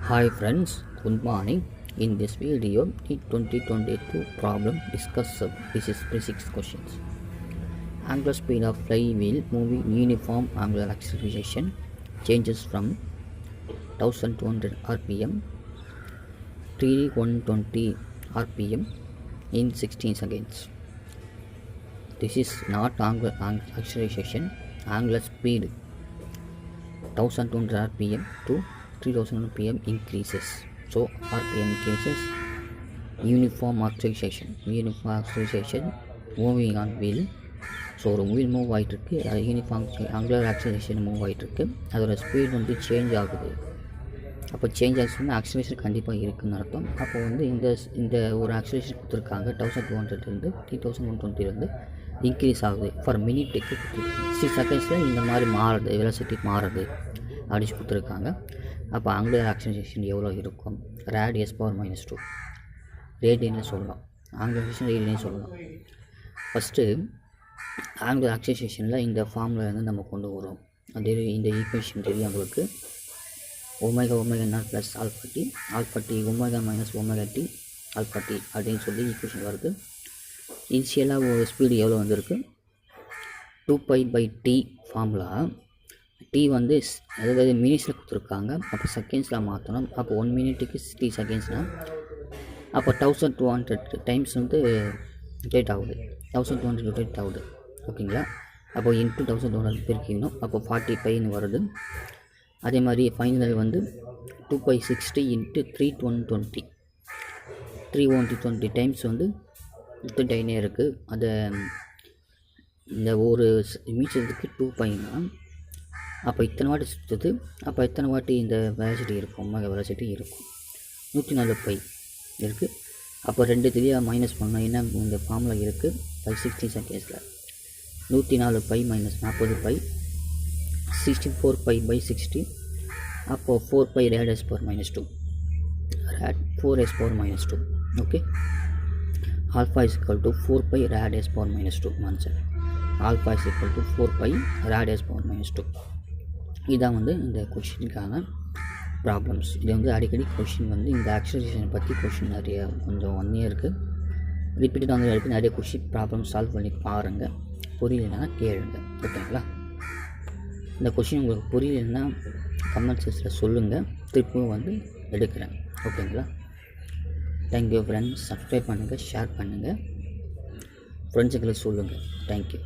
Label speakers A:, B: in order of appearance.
A: Hi friends, good morning. In this video, the 2022 problem discusses this is physics questions. Angular speed of flywheel moving uniform angular acceleration changes from 1200 rpm to 120 rpm in 16 seconds. This is not angular acceleration, angular speed 1200 rpm to 3000 rpm increases. So rpm increases, uniform acceleration moving on wheel. So ஒரு wheel move ஆகிட்டுருக்கு, அது uniform angular acceleration move ஆகிட்டுருக்கு, அதோட speed வந்து change ஆகுது. அப்போ change ஆகிடுச்சுன்னா acceleration கண்டிப்பாக இருக்குதுன்னு அர்த்தம். அப்போ வந்து இந்த ஒரு ஆக்சிலரேஷன் கொடுத்துருக்காங்க 1200 3120 இன்க்ரீஸ் ஆகுது ஃபார் மினிட்டுக்கு 6 செகண்ட்ஸில் இந்த மாதிரி மாறுது, வெலாசிட்டி மாறுது அப்படின்னு கொடுத்துருக்காங்க. அப்போ ஆங்குலர் ஆக்சிலரேஷன் எவ்வளோ இருக்கும்? ரேடியஸ் பவர் -2 ரேடியன்னு சொல்லலாம், ஆங்குலரேஷன் ரேடியன்னு சொல்லலாம். ஃபஸ்ட்டு ஆங்குலர் ஆக்சிலரேஷனில் இந்த ஃபார்முலா வந்து நம்ம கொண்டு வரோம். அதே இந்த ஈக்குவேஷன் தெரியும் உங்களுக்கு. Omega naught plus alpha t omega minus omega t alpha t அப்படின்னு சொல்லி ஈக்குவேஷன் வருது. இனிஷியலாக ஒரு ஸ்பீடு எவ்வளோ வந்திருக்கு? 2π/t formula. டி வந்து அதாவது மினிட்ஸில் கொடுத்துருக்காங்க, அப்போ செகண்ட்ஸில் மாற்றணும். அப்போ 1 மினிட்டுக்கு 60 செகண்ட்ஸ்னால் அப்போ 1200 டைம்ஸ் வந்து ரொட்டேட் ஆகுது, 1200 ரொட்டேட் ஆகுது. ஓகேங்களா? அப்போ இன்ட்டு 1200 பெருக்கிக்கணும், அப்போ 40πன்னு வருது. அதே மாதிரி ஃபைனல் வந்து 2π60 இன்ட்டு 320 டைம்ஸ் வந்து ரொட்டேட் ஆகினே இருக்குது. அதை இந்த ஒரு மீட்டருக்கு 2πனா அப்போ இத்தனை வாட்டி சுற்றுது, அப்போ இத்தனை வாட்டி இந்த வெலாசிட்டி இருக்கும், வெலாசிட்டி இருக்கும் 104π இருக்குது. அப்போ 2 தெரியாக மைனஸ் பண்ணால் என்ன இந்த ஃபார்முலா இருக்குது 60 செகண்ட்ஸில் 104π மைனஸ் 40π 64π/60. அப்போது 4π radius power -2 4s power -2. Okay, alpha is equal to 4π radius power -2 answer. Alpha is equal to 4π radius power -2. இதான் வந்து இந்த கொஷினுக்கான ப்ராப்ளம்ஸ். இது வந்து அடிக்கடி கொஷின் வந்து இந்த ஆக்சிலரேஷனை பற்றி கொஷின் நிறைய கொஞ்சம் ஒன்றே இருக்குது, ரிப்பீட்டட் வந்து எடுத்து நிறைய கொஷின் ப்ராப்ளம் சால்வ் பண்ணி பாருங்கள். புரியலைன்னா கேளுங்க. ஓகேங்களா? இந்த கொஷின் உங்களுக்கு புரியலைன்னா கமெண்ட் செக்ஷனில் சொல்லுங்கள், திருப்பியும் வந்து எடுக்கிறேன். ஓகேங்களா? Thank you friends. சப்ஸ்கிரைப் பண்ணுங்கள், ஷேர் பண்ணுங்கள், ஃப்ரெண்ட்ஸுங்களுக்கு சொல்லுங்கள். தேங்க்யூ.